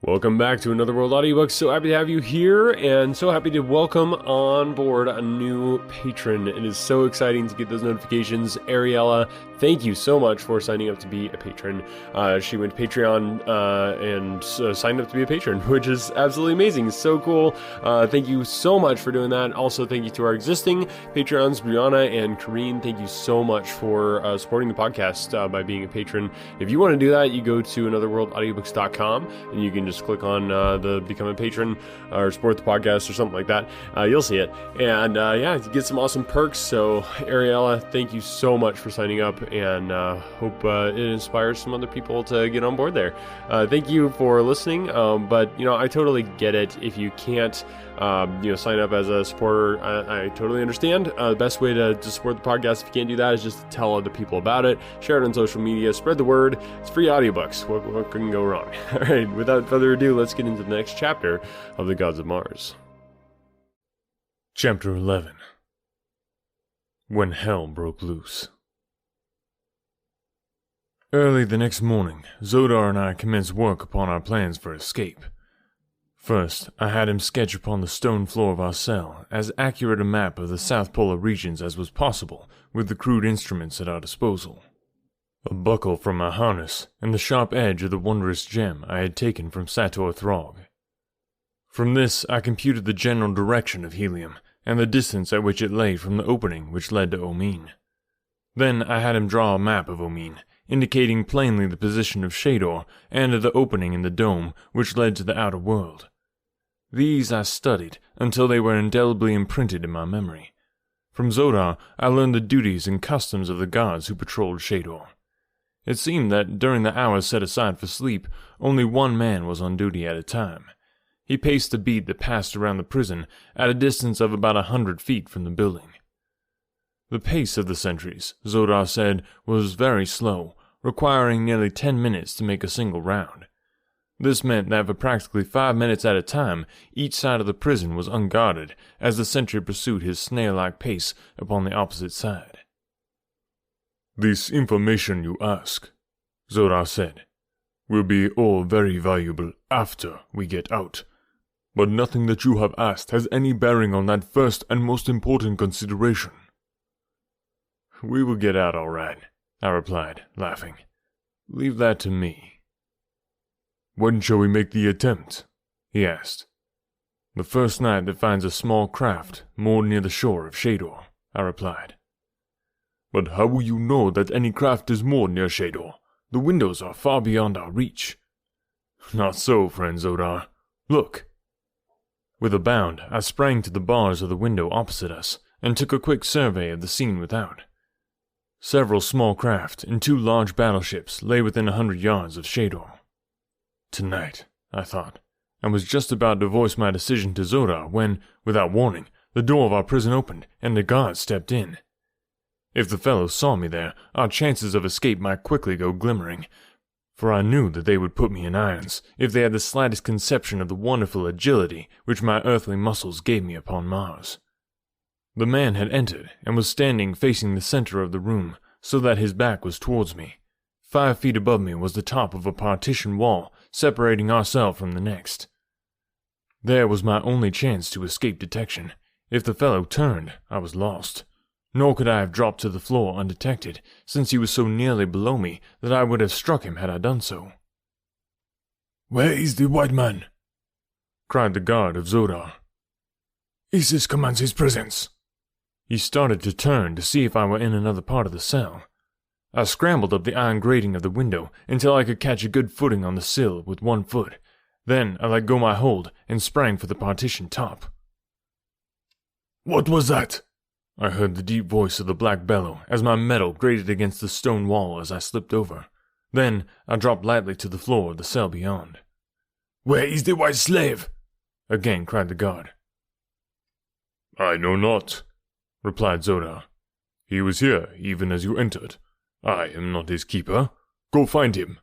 Welcome back to Another World Audiobooks. So happy to have you here, and so happy to welcome on board a new patron. It is so exciting to get those notifications. Ariella, thank you so much for signing up to be a patron. She went to Patreon and signed up to be a patron, which is absolutely amazing. So cool. Thank you so much for doing that. Also, thank you to our existing Patreons, Brianna and Kareen. Thank you so much for supporting the podcast by being a patron. If you want to do that, you go to anotherworldaudiobooks.com and you can just click on the Become a Patron or Support the Podcast or something like that. You'll see it. And yeah, you get some awesome perks. So Ariella, thank you so much for signing up, and hope it inspires some other people to get on board there. Thank you for listening. But, I totally get it. If you can't, sign up as a supporter, I totally understand. The best way to support the podcast, if you can't do that, is just to tell other people about it. Share it on social media. Spread the word. It's free audiobooks. What can go wrong? All right, without further ado, let's get into the next chapter of The Gods of Mars. Chapter 11. When Hell Broke Loose. Early the next morning, Zodar and I commenced work upon our plans for escape. First, I had him sketch upon the stone floor of our cell as accurate a map of the South Polar regions as was possible with the crude instruments at our disposal. A buckle from my harness, and the sharp edge of the wondrous gem I had taken from Sator Throg. From this I computed the general direction of Helium, and the distance at which it lay from the opening which led to Omine. Then I had him draw a map of Omine, indicating plainly the position of Shador and of the opening in the dome which led to the outer world. These I studied until they were indelibly imprinted in my memory. From Zodar I learned the duties and customs of the gods who patrolled Shador. It seemed that during the hours set aside for sleep, only one man was on duty at a time. He paced the beat that passed around the prison at a distance of about 100 feet from the building. The pace of the sentries, Zodar said, was very slow, requiring nearly 10 minutes to make a single round. This meant that for practically 5 minutes at a time, each side of the prison was unguarded as the sentry pursued his snail-like pace upon the opposite side. "This information you ask," Zodar said, "will be all very valuable after we get out. But nothing that you have asked has any bearing on that first and most important consideration." "We will get out all right," I replied, laughing. "Leave that to me." "When shall we make the attempt?" he asked. "The first night that finds a small craft moored near the shore of Shador," I replied. "But how will you know that any craft is moored near Shador? The windows are far beyond our reach." "Not so, friend Zodar. Look." With a bound, I sprang to the bars of the window opposite us, and took a quick survey of the scene without. Several small craft and 2 large battleships lay within 100 yards of Shador. Tonight, I thought, and was just about to voice my decision to Zodar when, without warning, the door of our prison opened, and the guards stepped in. If the fellows saw me there, our chances of escape might quickly go glimmering, for I knew that they would put me in irons if they had the slightest conception of the wonderful agility which my earthly muscles gave me upon Mars. The man had entered and was standing facing the center of the room, so that his back was towards me. 5 feet above me was the top of a partition wall separating our cell from the next. There was my only chance to escape detection. If the fellow turned, I was lost. Nor could I have dropped to the floor undetected, since he was so nearly below me that I would have struck him had I done so. "Where is the white man?" cried the guard of Zodar. "Isis commands his presence." He started to turn to see if I were in another part of the cell. I scrambled up the iron grating of the window until I could catch a good footing on the sill with one foot. Then I let go my hold and sprang for the partition top. "What was that?" I heard the deep voice of the black bellow as my metal grated against the stone wall as I slipped over. Then I dropped lightly to the floor of the cell beyond. "Where is the white slave?" again cried the guard. "I know not," replied Zodar. "He was here even as you entered. I am not his keeper. Go find him."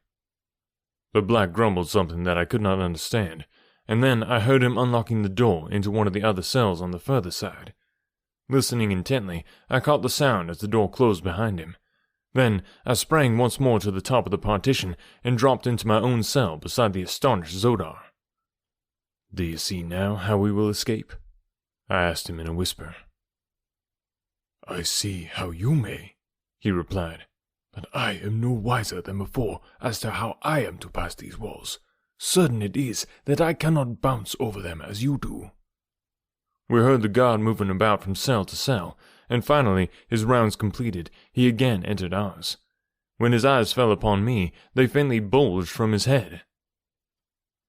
The black grumbled something that I could not understand, and then I heard him unlocking the door into one of the other cells on the further side. Listening intently, I caught the sound as the door closed behind him. Then I sprang once more to the top of the partition and dropped into my own cell beside the astonished Zodar. Do you see now how we will escape? I asked him in a whisper. I see how you may, he replied, but I am no wiser than before as to how I am to pass these walls. Certain it is that I cannot bounce over them as you do. We heard the guard moving about from cell to cell, and finally, his rounds completed, he again entered ours. When his eyes fell upon me, they faintly bulged from his head.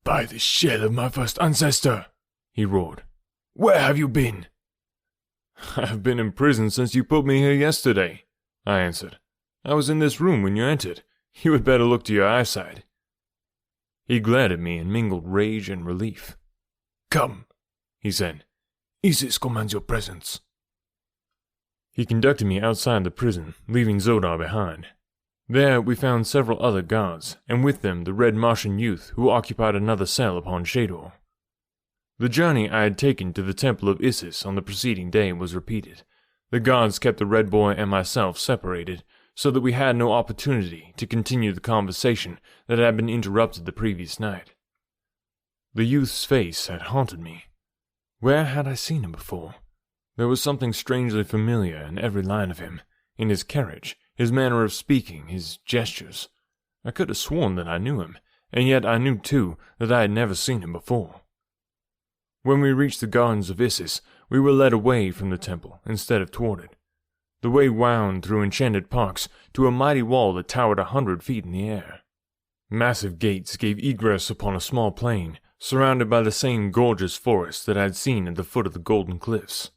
By the shell of my first ancestor, he roared. Where have you been? I have been in prison since you put me here yesterday, I answered. I was in this room when you entered. You had better look to your eyesight. He glared at me in mingled rage and relief. Come, he said. Isis commands your presence. He conducted me outside the prison, leaving Zodar behind. There we found several other guards, and with them the Red Martian youth who occupied another cell upon Shador. The journey I had taken to the Temple of Isis on the preceding day was repeated. The guards kept the Red Boy and myself separated, so that we had no opportunity to continue the conversation that had been interrupted the previous night. The youth's face had haunted me. Where had I seen him before? There was something strangely familiar in every line of him, in his carriage, his manner of speaking, his gestures. I could have sworn that I knew him, and yet I knew too that I had never seen him before. When we reached the gardens of Isis, we were led away from the temple instead of toward it. The way wound through enchanted parks to a mighty wall that towered 100 feet in the air. Massive gates gave egress upon a small plain, surrounded by the same gorgeous forest that I had seen at the foot of the Golden Cliffs.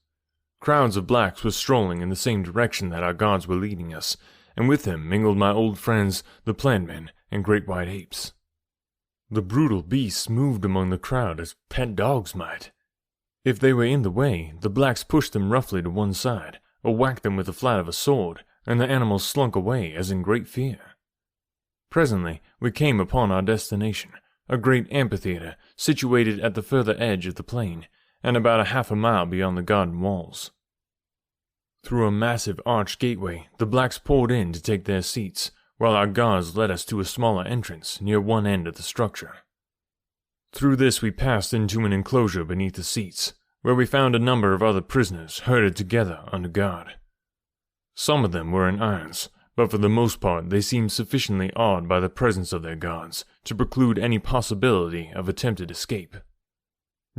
Crowds of blacks were strolling in the same direction that our guards were leading us, and with them mingled my old friends, the Planmen and great white apes. The brutal beasts moved among the crowd as pet dogs might. If they were in the way, the blacks pushed them roughly to one side, or whacked them with the flat of a sword, and the animals slunk away as in great fear. Presently we came upon our destination, a great amphitheater situated at the further edge of the plain, and about half a mile beyond the garden walls. Through a massive arched gateway, the blacks poured in to take their seats, while our guards led us to a smaller entrance near one end of the structure. Through this we passed into an enclosure beneath the seats, where we found a number of other prisoners herded together under guard. Some of them were in irons, but for the most part they seemed sufficiently awed by the presence of their guards to preclude any possibility of attempted escape.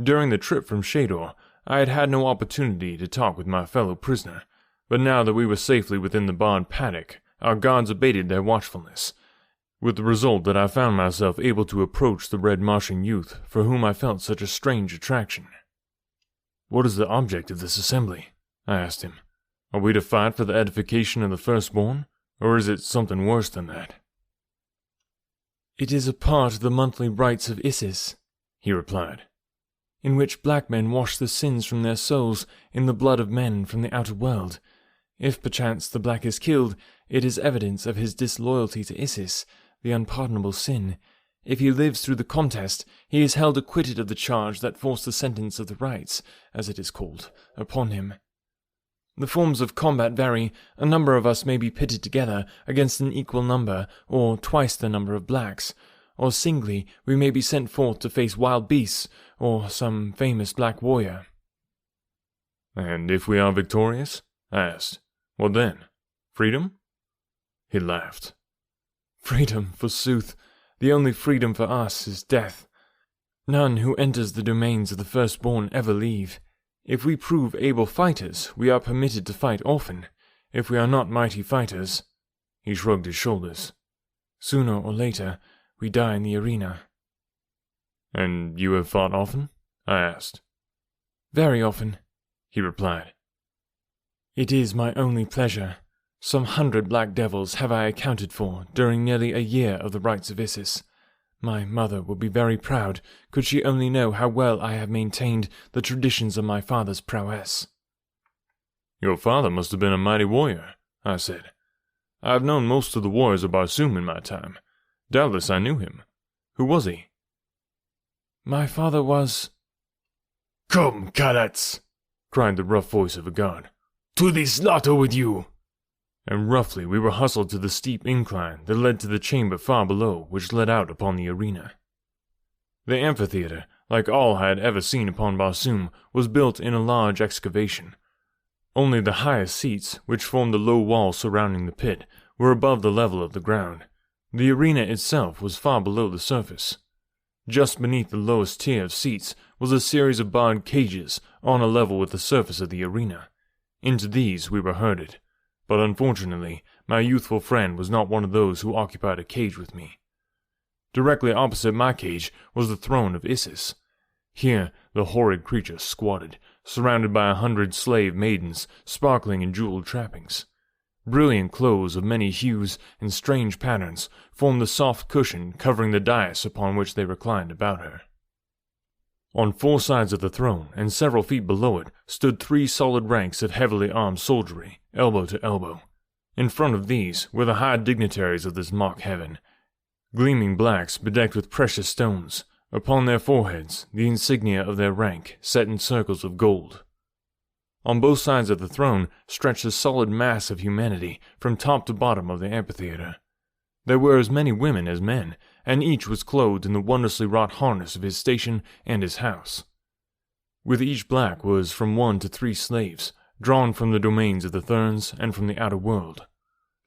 During the trip from Shador, I had had no opportunity to talk with my fellow prisoner, but now that we were safely within the barred paddock, our guards abated their watchfulness, with the result that I found myself able to approach the Red Martian youth for whom I felt such a strange attraction. What is the object of this assembly? I asked him. Are we to fight for the edification of the firstborn, or is it something worse than that? It is a part of the monthly rites of Isis, he replied, in which black men wash the sins from their souls in the blood of men from the outer world. If perchance the black is killed, it is evidence of his disloyalty to Isis, the unpardonable sin. If he lives through the contest, he is held acquitted of the charge that forced the sentence of the rites, as it is called, upon him. The forms of combat vary. A number of us may be pitted together against an equal number, or twice the number of blacks, or singly we may be sent forth to face wild beasts, or some famous black warrior. And if we are victorious? I asked. What then? Freedom? He laughed. Freedom, forsooth. The only freedom for us is death. None who enters the domains of the firstborn ever leave. If we prove able fighters, we are permitted to fight often. If we are not mighty fighters, he shrugged his shoulders. Sooner or later, we die in the arena. And you have fought often? I asked. Very often, he replied. It is my only pleasure. Some 100 black devils have I accounted for during nearly a year of the rites of Isis. My mother would be very proud could she only know how well I have maintained the traditions of my father's prowess. Your father must have been a mighty warrior, I said. I have known most of the warriors of Barsoom in my time. Doubtless I knew him. Who was he? My father was... Come, cadets, cried the rough voice of a guard. To the slaughter with you! And roughly we were hustled to the steep incline that led to the chamber far below, which led out upon the arena. The amphitheater, like all I had ever seen upon Barsoom, was built in a large excavation. Only the highest seats, which formed the low wall surrounding the pit, were above the level of the ground. The arena itself was far below the surface. Just beneath the lowest tier of seats was a series of barred cages on a level with the surface of the arena. Into these we were herded, but unfortunately my youthful friend was not one of those who occupied a cage with me. Directly opposite my cage was the throne of Isis. Here the horrid creature squatted, surrounded by 100 slave maidens sparkling in jeweled trappings. Brilliant clothes of many hues and strange patterns formed the soft cushion covering the dais upon which they reclined about her. On 4 sides of the throne, and several feet below it, stood 3 solid ranks of heavily armed soldiery, elbow to elbow. In front of these were the high dignitaries of this mock heaven, gleaming blacks bedecked with precious stones, upon their foreheads the insignia of their rank set in circles of gold. On both sides of the throne stretched a solid mass of humanity from top to bottom of the amphitheater. There were as many women as men, and each was clothed in the wondrously wrought harness of his station and his house. With each black was from 1 to 3 slaves, drawn from the domains of the Therns and from the outer world.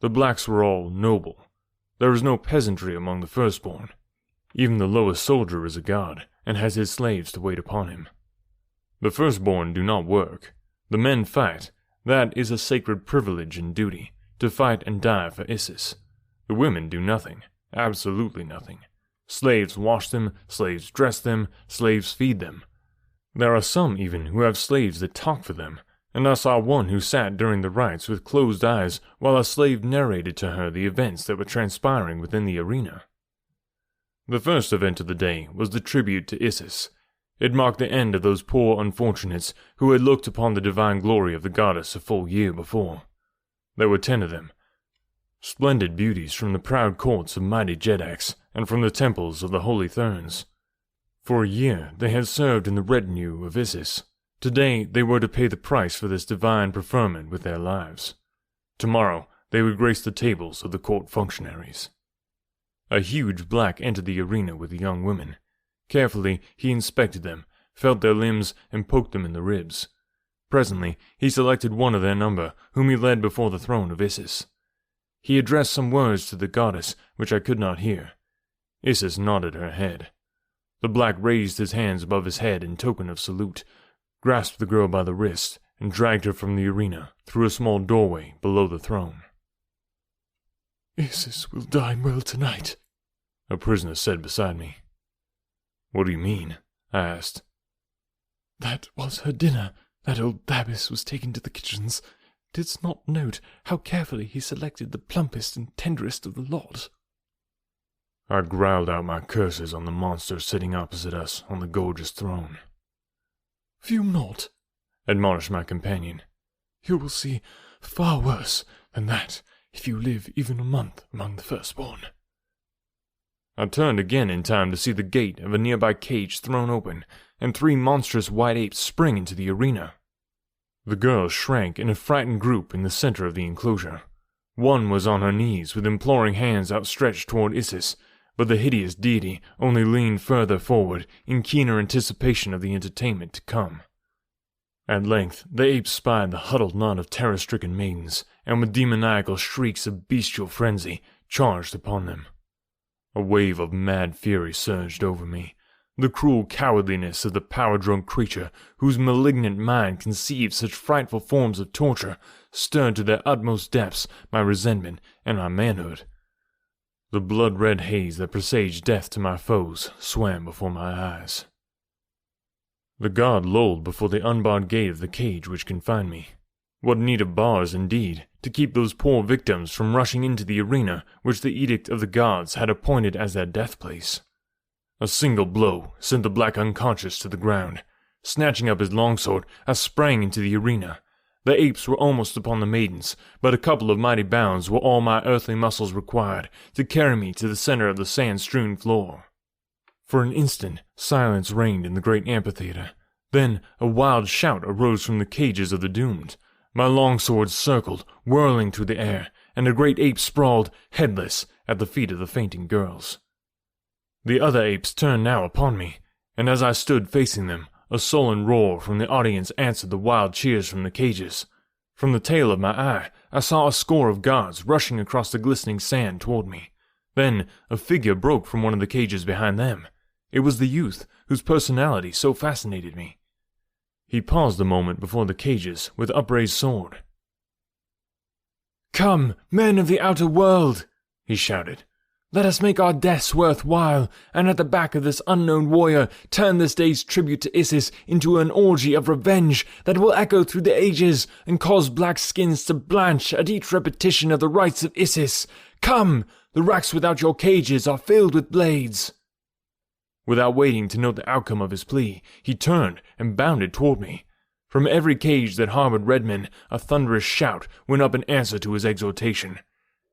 The blacks were all noble. There was no peasantry among the firstborn. Even the lowest soldier is a god, and has his slaves to wait upon him. The firstborn do not work. The men fight. That is a sacred privilege and duty, to fight and die for Isis. The women do nothing, absolutely nothing. Slaves wash them, slaves dress them, slaves feed them. There are some even who have slaves that talk for them, and I saw one who sat during the rites with closed eyes while a slave narrated to her the events that were transpiring within the arena. The first event of the day was the tribute to Isis. It marked the end of those poor unfortunates who had looked upon the divine glory of the goddess a full year before. There were 10 of them, splendid beauties from the proud courts of mighty Jedaks and from the temples of the holy Therns. For a year they had served in the retinue of Isis. Today they were to pay the price for this divine preferment with their lives. Tomorrow they would grace the tables of the court functionaries. A huge black entered the arena with the young women. Carefully he inspected them, felt their limbs, and poked them in the ribs. Presently he selected one of their number, whom he led before the throne of Isis. He addressed some words to the goddess, which I could not hear. Isis nodded her head. The black raised his hands above his head in token of salute, grasped the girl by the wrist, and dragged her from the arena through a small doorway below the throne. "Isis will dine well tonight," a prisoner said beside me. "What do you mean?" I asked. "That was her dinner. That old Babis was taken to the kitchens. Didst not note how carefully he selected the plumpest and tenderest of the lot?" I growled out my curses on the monster sitting opposite us on the gorgeous throne. "Fume not," admonished my companion. "You will see far worse than that if you live even a month among the firstborn." I turned again in time to see the gate of a nearby cage thrown open, and 3 monstrous white apes spring into the arena. The girls shrank in a frightened group in the center of the enclosure. One was on her knees with imploring hands outstretched toward Isis, but the hideous deity only leaned further forward in keener anticipation of the entertainment to come. At length the apes spied the huddled knot of terror-stricken maidens, and with demoniacal shrieks of bestial frenzy charged upon them. A wave of mad fury surged over me. The cruel cowardliness of the power-drunk creature whose malignant mind conceived such frightful forms of torture stirred to their utmost depths my resentment and my manhood. The blood-red haze that presaged death to my foes swam before my eyes. The guard lolled before the unbarred gate of the cage which confined me. What need of bars, indeed, to keep those poor victims from rushing into the arena which the edict of the gods had appointed as their death place? A single blow sent the black unconscious to the ground. Snatching up his longsword, I sprang into the arena. The apes were almost upon the maidens, but a couple of mighty bounds were all my earthly muscles required to carry me to the center of the sand-strewn floor. For an instant, silence reigned in the great amphitheater. Then a wild shout arose from the cages of the doomed. My longsword circled, whirling through the air, and a great ape sprawled, headless, at the feet of the fainting girls. The other apes turned now upon me, and as I stood facing them, a sullen roar from the audience answered the wild cheers from the cages. From the tail of my eye, I saw a score of guards rushing across the glistening sand toward me. Then, a figure broke from one of the cages behind them. It was the youth whose personality so fascinated me. He paused a moment before the cages with upraised sword. "Come, men of the outer world," he shouted. "Let us make our deaths worthwhile, and at the back of this unknown warrior turn this day's tribute to Isis into an orgy of revenge that will echo through the ages and cause black skins to blanch at each repetition of the rites of Isis. Come, the racks without your cages are filled with blades." Without waiting to note the outcome of his plea, he turned and bounded toward me. From every cage that harbored redmen, a thunderous shout went up in answer to his exhortation.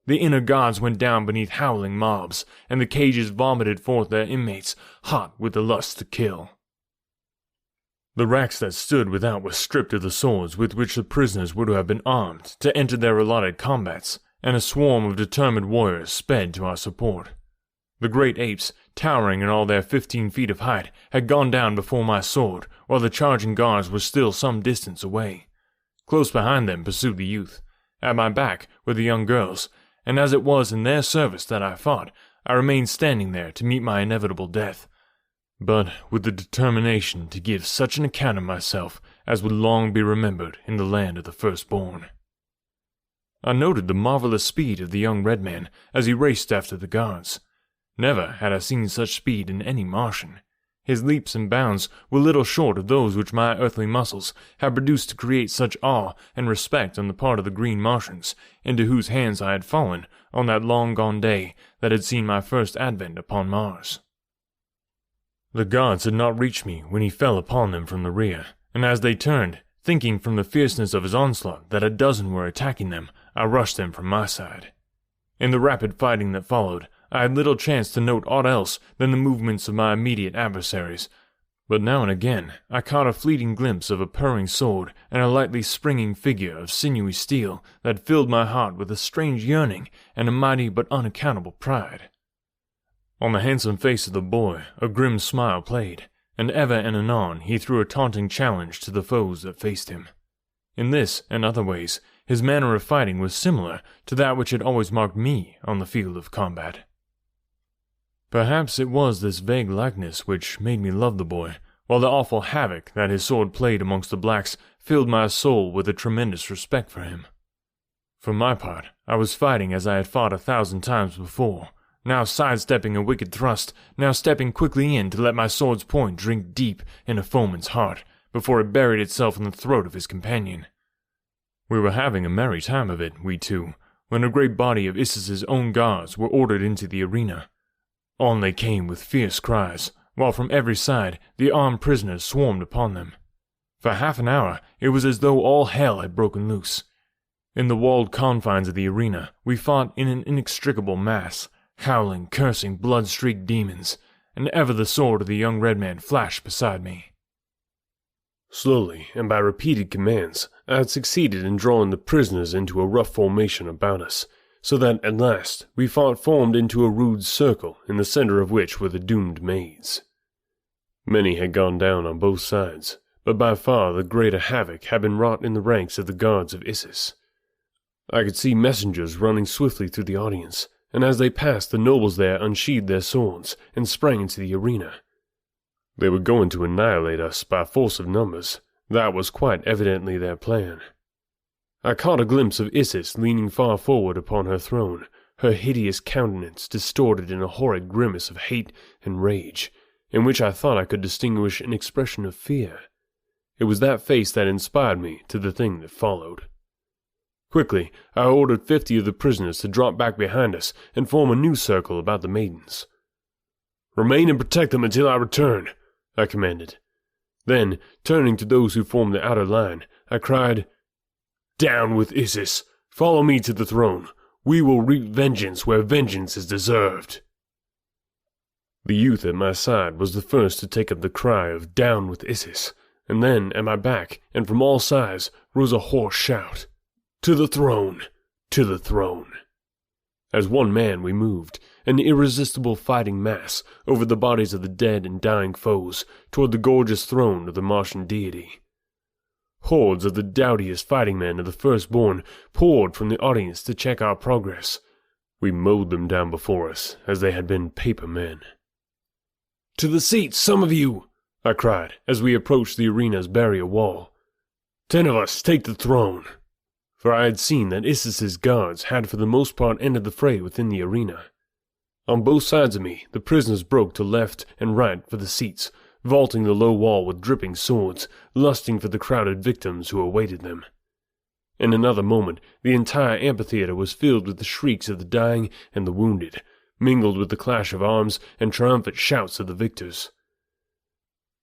The inner guards went down beneath howling mobs, and the cages vomited forth their inmates, hot with the lust to kill. The racks that stood without were stripped of the swords with which the prisoners were to have been armed to enter their allotted combats, and a swarm of determined warriors sped to our support. The great apes, towering in all their 15 feet of height, had gone down before my sword, while the charging guards were still some distance away. Close behind them pursued the youth. At my back were the young girls, and as it was in their service that I fought, I remained standing there to meet my inevitable death, but with the determination to give such an account of myself as would long be remembered in the land of the firstborn. I noted the marvelous speed of the young red man as he raced after the guards. Never had I seen such speed in any Martian. His leaps and bounds were little short of those which my earthly muscles had produced to create such awe and respect on the part of the green Martians, into whose hands I had fallen on that long-gone day that had seen my first advent upon Mars. The guards had not reached me when he fell upon them from the rear, and as they turned, thinking from the fierceness of his onslaught that a dozen were attacking them, I rushed them from my side. In the rapid fighting that followed, I had little chance to note aught else than the movements of my immediate adversaries, but now and again I caught a fleeting glimpse of a purring sword and a lightly springing figure of sinewy steel that filled my heart with a strange yearning and a mighty but unaccountable pride. On the handsome face of the boy a grim smile played, and ever and anon he threw a taunting challenge to the foes that faced him. In this and other ways, his manner of fighting was similar to that which had always marked me on the field of combat. Perhaps it was this vague likeness which made me love the boy, while the awful havoc that his sword played amongst the blacks filled my soul with a tremendous respect for him. For my part, I was fighting as I had fought 1,000 times before, now sidestepping a wicked thrust, now stepping quickly in to let my sword's point drink deep in a foeman's heart, before it buried itself in the throat of his companion. We were having a merry time of it, we two, when a great body of Isis's own guards were ordered into the arena. On they came with fierce cries, while from every side the armed prisoners swarmed upon them. For half an hour it was as though all hell had broken loose. In the walled confines of the arena we fought in an inextricable mass, howling, cursing, blood-streaked demons, and ever the sword of the young red man flashed beside me. Slowly, and by repeated commands, I had succeeded in drawing the prisoners into a rough formation about us, so that at last we formed into a rude circle, in the center of which were the doomed maids. Many had gone down on both sides, but by far the greater havoc had been wrought in the ranks of the guards of Isis. I could see messengers running swiftly through the audience, and as they passed the nobles there unsheathed their swords and sprang into the arena. They were going to annihilate us by force of numbers. That was quite evidently their plan. I caught a glimpse of Isis leaning far forward upon her throne, her hideous countenance distorted in a horrid grimace of hate and rage, in which I thought I could distinguish an expression of fear. It was that face that inspired me to the thing that followed. Quickly, I ordered 50 of the prisoners to drop back behind us and form a new circle about the maidens. "Remain and protect them until I return," I commanded. Then, turning to those who formed the outer line, I cried, "Down with Isis! Follow me to the throne! We will reap vengeance where vengeance is deserved!" The youth at my side was the first to take up the cry of "Down with Isis," and then, at my back, and from all sides, rose a hoarse shout, "To the throne! To the throne!" As one man we moved, an irresistible fighting mass over the bodies of the dead and dying foes toward the gorgeous throne of the Martian deity. Hordes of the doughtiest fighting men of the Firstborn poured from the audience to check our progress. We mowed them down before us as they had been paper men. "To the seats, some of you!" I cried as we approached the arena's barrier wall. 10 of us, take the throne. For I had seen that Isis's guards had for the most part ended the fray within the arena. On both sides of me, the prisoners broke to left and right for the seats, vaulting the low wall with dripping swords, lusting for the crowded victims who awaited them. In another moment, the entire amphitheater was filled with the shrieks of the dying and the wounded, mingled with the clash of arms and triumphant shouts of the victors.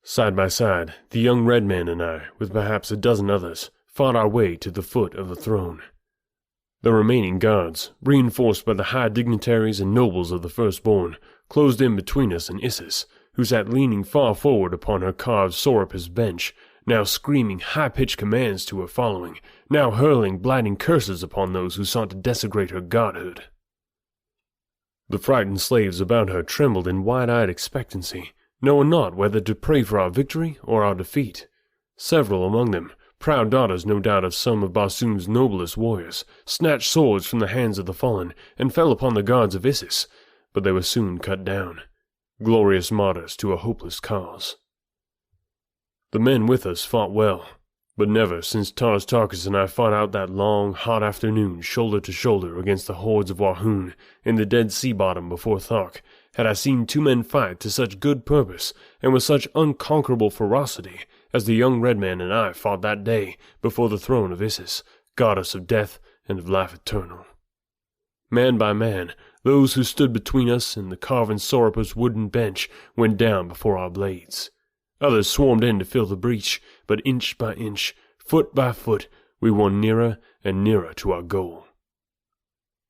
Side by side, the young red man and I, with perhaps a dozen others, fought our way to the foot of the throne. The remaining guards, reinforced by the high dignitaries and nobles of the Firstborn, closed in between us and Isis, who sat leaning far forward upon her carved Sorapus bench, now screaming high-pitched commands to her following, now hurling blighting curses upon those who sought to desecrate her godhood. The frightened slaves about her trembled in wide-eyed expectancy, knowing not whether to pray for our victory or our defeat. Several among them, proud daughters no doubt of some of Barsoom's noblest warriors, snatched swords from the hands of the fallen and fell upon the guards of Isis, but they were soon cut down, glorious martyrs to a hopeless cause. The men with us fought well, but never since Tars Tarkas and I fought out that long, hot afternoon shoulder to shoulder against the hordes of Wahun in the Dead Sea bottom before Thark had I seen two men fight to such good purpose and with such unconquerable ferocity as the young red man and I fought that day before the throne of Isis, goddess of death and of life eternal. Man by man, those who stood between us and the carven Sorapus wooden bench went down before our blades. Others swarmed in to fill the breach, but inch by inch, foot by foot, we won nearer and nearer to our goal.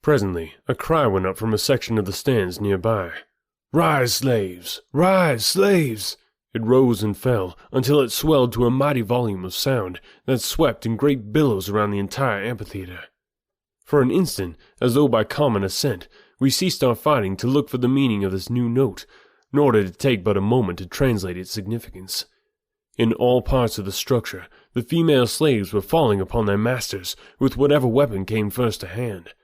Presently, a cry went up from a section of the stands nearby. "Rise, slaves! Rise, slaves!" It rose and fell until it swelled to a mighty volume of sound that swept in great billows around the entire amphitheater. For an instant, as though by common assent, we ceased our fighting to look for the meaning of this new note, nor did it take but a moment to translate its significance. In all parts of the structure, the female slaves were falling upon their masters with whatever weapon came first to hand.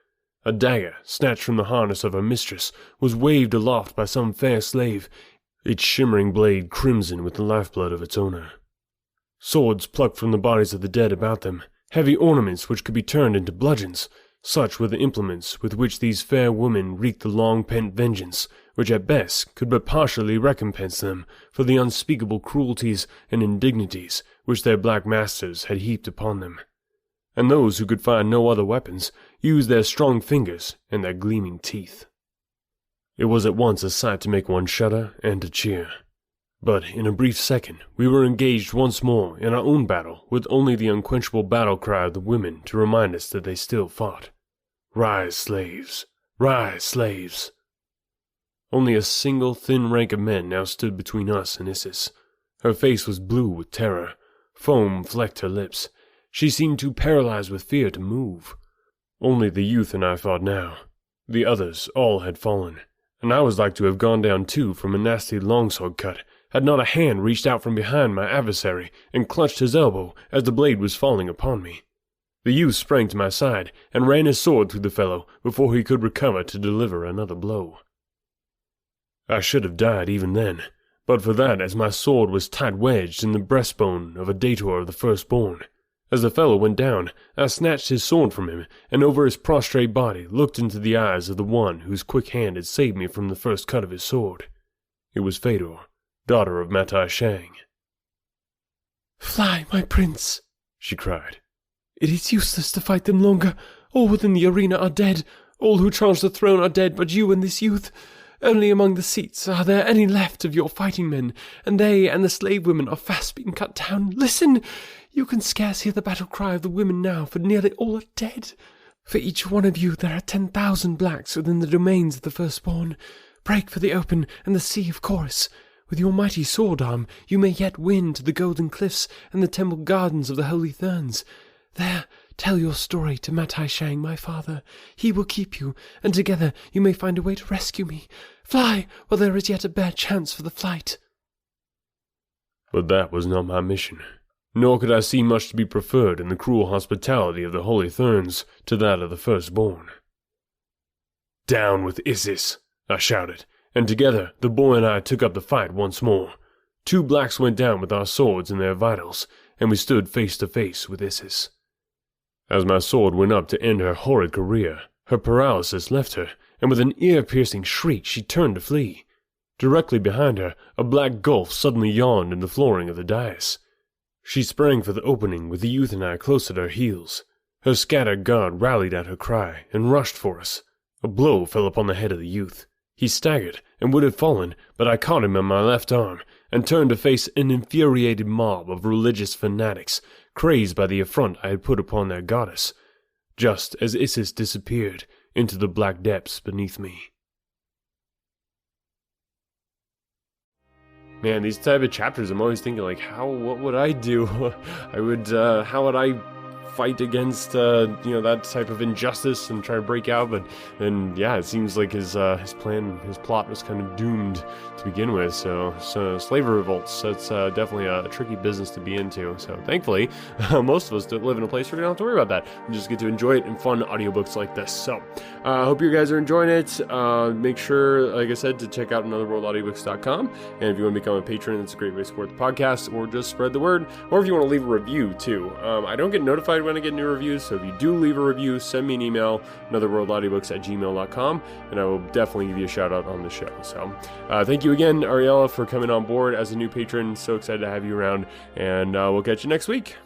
A dagger, snatched from the harness of her mistress, was waved aloft by some fair slave, its shimmering blade crimson with the lifeblood of its owner. Swords plucked from the bodies of the dead about them, heavy ornaments which could be turned into bludgeons, such were the implements with which these fair women wreaked the long-pent vengeance, which at best could but partially recompense them for the unspeakable cruelties and indignities which their black masters had heaped upon them. And those who could find no other weapons used their strong fingers and their gleaming teeth. It was at once a sight to make one shudder and to cheer. But in a brief second we were engaged once more in our own battle, with only the unquenchable battle cry of the women to remind us that they still fought. "Rise, slaves! Rise, slaves!" Only a single thin rank of men now stood between us and Isis. Her face was blue with terror. Foam flecked her lips. She seemed too paralyzed with fear to move. Only the youth and I fought now. The others all had fallen, and I was like to have gone down too from a nasty longsword cut, had not a hand reached out from behind my adversary and clutched his elbow as the blade was falling upon me. The youth sprang to my side and ran his sword through the fellow before he could recover to deliver another blow. I should have died even then, but for that as my sword was tight wedged in the breastbone of a dator of the Firstborn. As the fellow went down, I snatched his sword from him, and over his prostrate body looked into the eyes of the one whose quick hand had saved me from the first cut of his sword. It was Fedor, daughter of Matai Shang. "Fly, my prince," she cried. "It is useless to fight them longer. All within the arena are dead. All who charge the throne are dead but you and this youth. Only among the seats are there any left of your fighting men, and they and the slave women are fast being cut down. Listen! You can scarce hear the battle cry of the women now, for nearly all are dead. For each one of you there are 10,000 blacks within the domains of the Firstborn. Break for the open and the sea of Chorus. With your mighty sword arm you may yet win to the golden cliffs and the temple gardens of the holy Therns. There, Tell your story to Matai Shang, my father. He will keep you, and together you may find a way to rescue me. Fly, while there is yet a bare chance for the flight." But that was not my mission, nor could I see much to be preferred in the cruel hospitality of the Holy Therns to that of the firstborn. "Down with Isis!" I shouted, and together the boy and I took up the fight once more. 2 blacks went down with our swords in their vitals, and we stood face to face with Isis. As my sword went up to end her horrid career, her paralysis left her, and with an ear-piercing shriek she turned to flee. Directly behind her, a black gulf suddenly yawned in the flooring of the dais. She sprang for the opening with the youth and I close at her heels. Her scattered guard rallied at her cry and rushed for us. A blow fell upon the head of the youth. He staggered and would have fallen, but I caught him in my left arm and turned to face an infuriated mob of religious fanatics, crazed by the affront I had put upon their goddess, just as Isis disappeared into the black depths beneath me. Man, these type of chapters, I'm always thinking, like, what would I do? How would I fight against, that type of injustice and try to break out? And yeah, it seems like his plot was kind of doomed to begin with. So slavery revolts, that's definitely a tricky business to be into. So thankfully, most of us don't live in a place where we don't have to worry about that. We just get to enjoy it in fun audiobooks like this. So I hope you guys are enjoying it. Make sure, like I said, to check out anotherworldaudiobooks.com. And if you want to become a patron, it's a great way to support the podcast, or just spread the word. Or if you want to leave a review too. I don't get notified when I get new reviews, so if you do leave a review, send me an email, anotherworldaudiobooks@gmail.com, and I will definitely give you a shout out on the show. So thank you again, Ariella, for coming on board as a new patron. So excited to have you around, and we'll catch you next week.